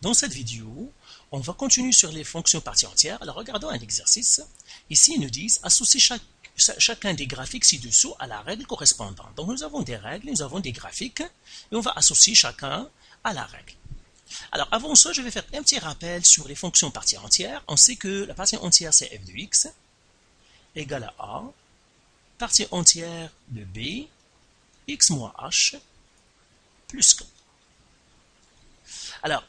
Dans cette vidéo, on va continuer sur les fonctions parties entières. Alors regardons un exercice. Ici, ils nous disent associer chacun des graphiques ci-dessous à la règle correspondante. Donc nous avons des règles, nous avons des graphiques, et on va associer chacun à la règle. Alors avant ça, je vais faire un petit rappel sur les fonctions parties entières. On sait que la partie entière c'est f de x égale à a, partie entière de b, x moins h, plus que. Alors,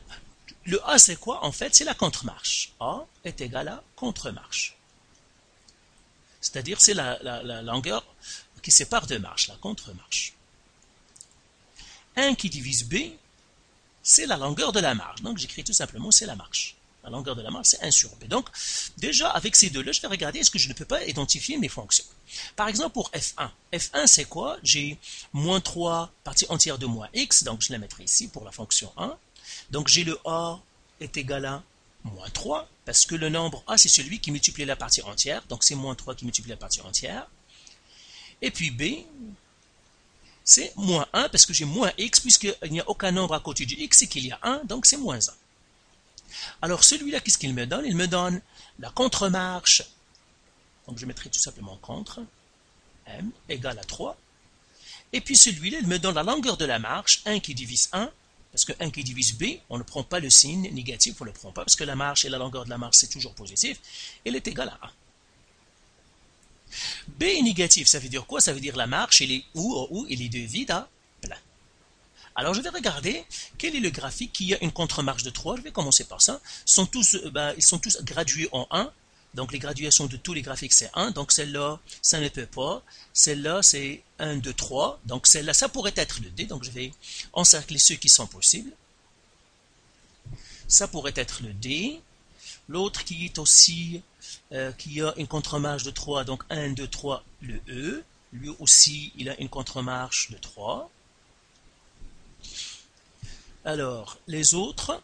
le A, c'est quoi? En fait, c'est la contre-marche. A est égal à contre-marche. C'est-à-dire, c'est la longueur qui sépare deux marches, la contre-marche. 1 qui divise B, c'est la longueur de la marche. Donc, j'écris tout simplement, c'est la marche. La longueur de la marche, c'est 1 sur B. Donc, déjà, avec ces deux-là, je vais regarder est-ce que je ne peux pas identifier mes fonctions. Par exemple, pour F1. F1, c'est quoi? J'ai moins 3 partie entière de moins x, donc je la mettrai ici pour la fonction 1. Donc j'ai le A est égal à moins 3, parce que le nombre A, c'est celui qui multiplie la partie entière, donc c'est moins 3 qui multiplie la partie entière. Et puis B, c'est moins 1, parce que j'ai moins x, puisqu'il n'y a aucun nombre à côté du x, c'est qu'il y a 1, donc c'est moins 1. Alors celui-là, qu'est-ce qu'il me donne? Il me donne la contre-marche, donc je mettrai tout simplement contre, m égale à 3. Et puis celui-là, il me donne la longueur de la marche, 1 qui divise 1, parce que 1 qui divise b, on ne prend pas le signe négatif, on ne le prend pas, parce que la marche et la longueur de la marche, c'est toujours positif, elle est égale à 1. B est négatif, ça veut dire quoi? Ça veut dire la marche, elle est où elle est de vide à plein. Alors je vais regarder quel est le graphique qui a une contre-marche de 3, je vais commencer par ça. Ils sont tous gradués en 1, donc les graduations de tous les graphiques c'est 1, donc celle-là, ça ne peut pas, celle-là c'est 1, 2, 3, donc celle-là, ça pourrait être le D, donc je vais encercler ceux qui sont possibles. Ça pourrait être le D, l'autre qui est aussi, qui a une contre-marche de 3, donc 1, 2, 3, le E, lui aussi il a une contre-marche de 3. Alors, les autres,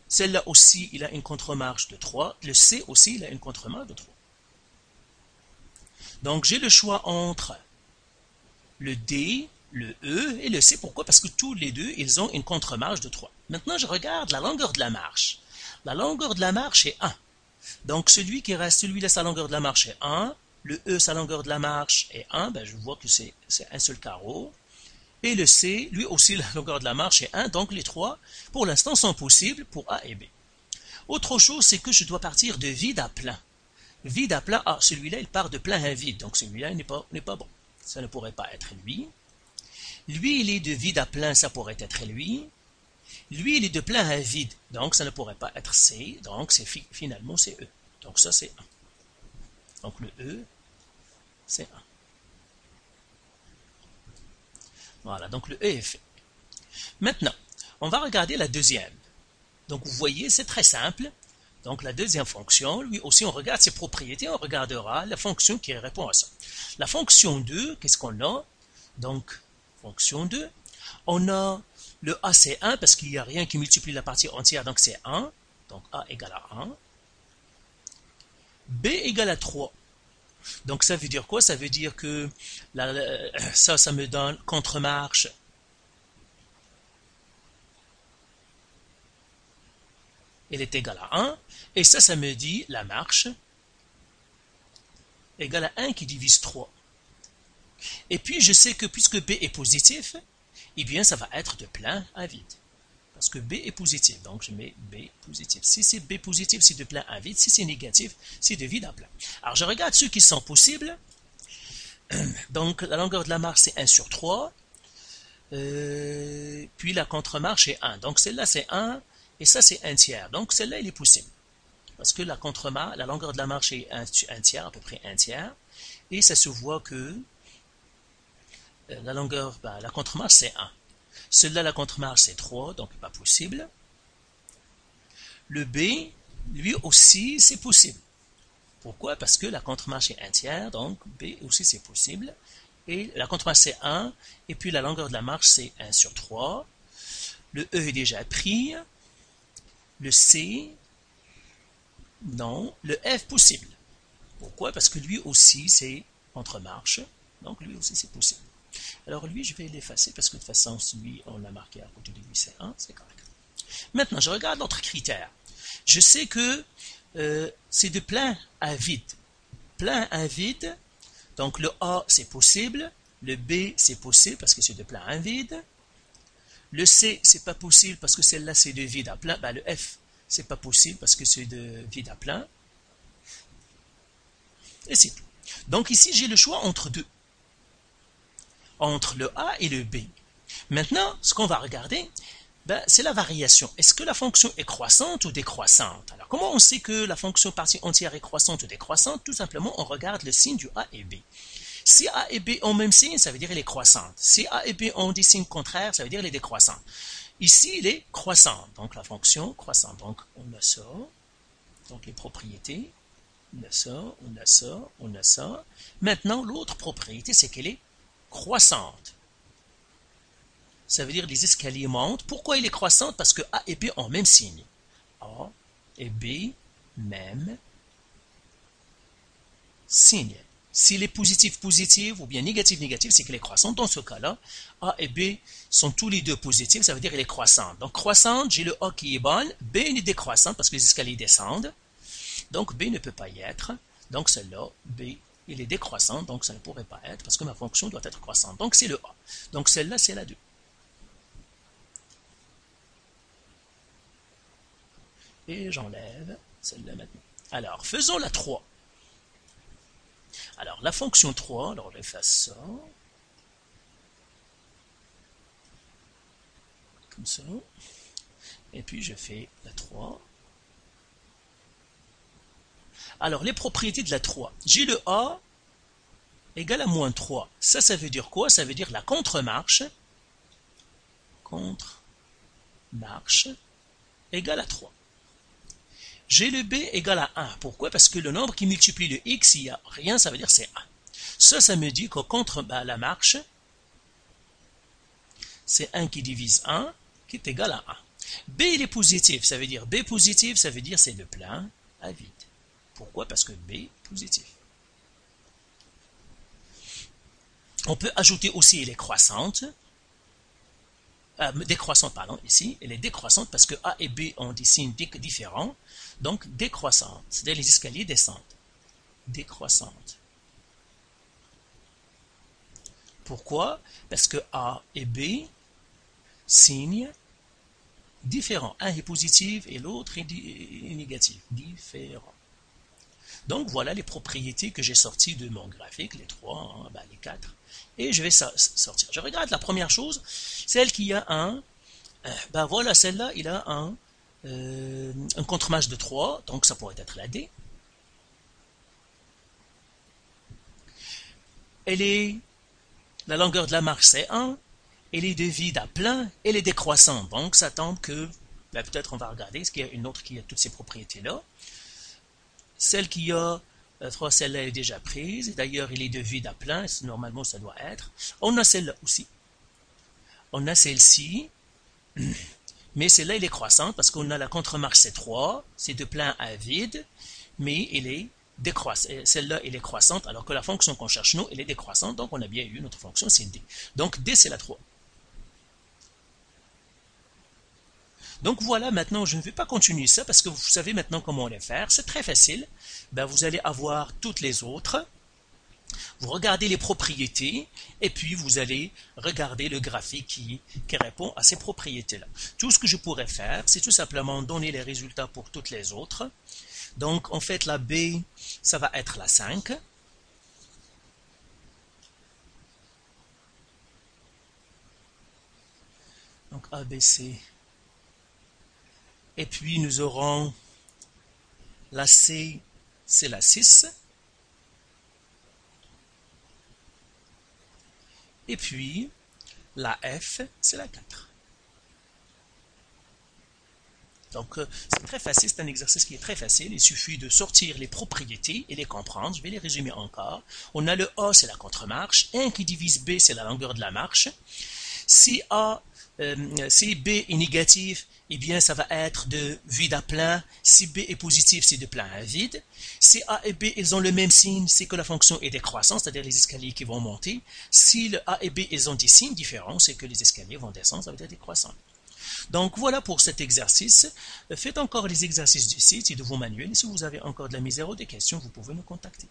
celle-là aussi, il a une contre-marche de 3. Le C aussi, il a une contre-marche de 3. Donc, j'ai le choix entre le D, le E et le C. Pourquoi? Parce que tous les deux, ils ont une contre-marche de 3. Maintenant, je regarde la longueur de la marche. La longueur de la marche est 1. Donc, celui qui reste, celui-là, sa longueur de la marche est 1. Le E, sa longueur de la marche est 1. Ben, je vois que c'est un seul carreau. Et le C, lui aussi, la longueur de la marche est 1. Donc, les trois, pour l'instant, sont possibles pour A et B. Autre chose, c'est que je dois partir de vide à plein. Vide à plein, ah, celui-là, il part de plein à vide. Donc, celui-là n'est pas bon. Ça ne pourrait pas être lui. Lui, il est de vide à plein, ça pourrait être lui. Lui, il est de plein à vide, donc ça ne pourrait pas être C. Donc, finalement, c'est E. Donc, ça, c'est 1. Donc, le E, c'est 1. Voilà, donc le E est fait. Maintenant, on va regarder la deuxième. Donc, vous voyez, c'est très simple. Donc, la deuxième fonction, lui aussi, on regarde ses propriétés, on regardera la fonction qui répond à ça. La fonction 2, qu'est-ce qu'on a? Donc, fonction 2, on a le A, c'est 1, parce qu'il n'y a rien qui multiplie la partie entière, donc c'est 1. Donc, A égale à 1. B égale à 3. Donc, ça veut dire quoi? Ça veut dire que ça me donne contre-marche. Elle est égale à 1. Et ça me dit la marche égale à 1 qui divise 3. Et puis, je sais que puisque B est positif, eh bien, ça va être de plein à vide. Parce que B est positif, donc je mets B positif. Si c'est B positif, c'est de plein à vide. Si c'est négatif, c'est de vide à plein. Alors, je regarde ceux qui sont possibles. Donc, la longueur de la marche, c'est 1 sur 3. Puis, la contre-marche est 1. Donc, celle-là, c'est 1. Et ça, c'est 1 tiers. Donc, celle-là, elle est possible. Parce que la longueur de la marche est 1 tiers, à peu près 1 tiers. Et ça se voit que la contre-marche, c'est 1. Celle-là, la contre-marche, c'est 3, donc pas possible. Le B, lui aussi, c'est possible. Pourquoi? Parce que la contre-marche est 1 tiers, donc B aussi, c'est possible. Et la contre-marche, c'est 1, et puis la longueur de la marche, c'est 1 sur 3. Le E est déjà pris. Le C, non. Le F, possible. Pourquoi? Parce que lui aussi, c'est contre-marche, donc lui aussi, c'est possible. Alors lui, je vais l'effacer parce que de toute façon, celui, on l'a marqué à côté de lui, c'est 1, c'est correct. Maintenant, je regarde l'autre critère. Je sais que c'est de plein à vide. Plein à vide, donc le A c'est possible, le B c'est possible parce que c'est de plein à vide, le C c'est pas possible parce que celle-là c'est de vide à plein, ben, le F c'est pas possible parce que c'est de vide à plein, et c'est tout. Donc ici j'ai le choix entre deux, entre le A et le B. Maintenant, ce qu'on va regarder, ben, c'est la variation. Est-ce que la fonction est croissante ou décroissante? Alors, comment on sait que la fonction partie entière est croissante ou décroissante? Tout simplement, on regarde le signe du A et B. Si A et B ont même signe, ça veut dire qu'elle est croissante. Si A et B ont des signes contraires, ça veut dire qu'elle est décroissante. Ici, il est croissant. Donc, la fonction croissante. Donc, on a ça. Donc, les propriétés. On a ça, on a ça, on a ça. Maintenant, l'autre propriété, c'est qu'elle est croissante. Ça veut dire les escaliers montent. Pourquoi il est croissante? Parce que A et B ont même signe. A et B, même signe. S'il est positif, positif, ou bien négatif, négatif, c'est qu'il est croissante. Dans ce cas-là, A et B sont tous les deux positifs, ça veut dire qu'il est croissante. Donc, croissante, j'ai le A qui est bonne, B est décroissante parce que les escaliers descendent. Donc, B ne peut pas y être. Donc, celle-là, B, il est décroissant, donc ça ne pourrait pas être parce que ma fonction doit être croissante. Donc, c'est le A. Donc, celle-là, c'est la 2. Et j'enlève celle-là maintenant. Alors, faisons la 3. Alors, la fonction 3, alors je fasse ça. Comme ça. Et puis, je fais la 3. Alors, les propriétés de la 3. J'ai le A égale à moins 3. Ça veut dire quoi? Ça veut dire la contre-marche. Contre-marche égale à 3. J'ai le B égale à 1. Pourquoi? Parce que le nombre qui multiplie le X, il n'y a rien, ça veut dire c'est 1. Ça me dit que contre la marche, c'est 1 qui divise 1, qui est égal à 1. B, il est positif, ça veut dire B positif, ça veut dire c'est de plein à vide. Pourquoi? Parce que B est positif. On peut ajouter aussi, elle est croissante. Décroissante, pardon, ici. Elle est décroissante parce que A et B ont des signes différents. Donc, décroissante. C'est-à-dire les escaliers descendent. Décroissante. Pourquoi? Parce que A et B, signes différents. Un est positif et l'autre est négatif. Différent. Donc, voilà les propriétés que j'ai sorties de mon graphique, les 3, les 4. Et je vais sortir. Je regarde la première chose, celle qui a un, voilà, celle-là, il a un contre-marche de 3, donc ça pourrait être la D. La longueur de la marche c'est 1, elle est de vide à plein, elle est décroissante, donc ça tombe que, peut-être on va regarder, est-ce qu'il y a une autre qui a toutes ces propriétés-là. Celle qui a 3, celle-là est déjà prise. D'ailleurs, il est de vide à plein. Normalement, ça doit être. On a celle-là aussi. On a celle-ci. Mais celle-là, elle est croissante parce qu'on a la contre-marche, c'est 3. C'est de plein à vide. Mais elle est décroissante. Celle-là, elle est croissante. Alors que la fonction qu'on cherche, nous, elle est décroissante. Donc, on a bien eu notre fonction, c'est D. Donc, D, c'est la 3. Donc voilà, maintenant je ne vais pas continuer ça parce que vous savez maintenant comment les faire. C'est très facile. Vous allez avoir toutes les autres. Vous regardez les propriétés et puis vous allez regarder le graphique qui répond à ces propriétés-là. Tout ce que je pourrais faire, c'est tout simplement donner les résultats pour toutes les autres. Donc en fait la B, ça va être la 5. Donc A, B, C. Et puis nous aurons la C, c'est la 6. Et puis la F, c'est la 4. Donc c'est très facile, c'est un exercice qui est très facile. Il suffit de sortir les propriétés et les comprendre. Je vais les résumer encore. On a le A, c'est la contre-marche. 1 qui divise B, c'est la longueur de la marche. Si B est négatif, eh bien ça va être de vide à plein. Si B est positif, c'est de plein à vide. Si A et B, ils ont le même signe, c'est que la fonction est décroissante, c'est-à-dire les escaliers qui vont monter. Si le A et B, ils ont des signes différents, c'est que les escaliers vont descendre, ça veut dire décroissant. Donc voilà pour cet exercice. Faites encore les exercices du site et de vos manuels. Et si vous avez encore de la misère ou des questions, vous pouvez nous contacter.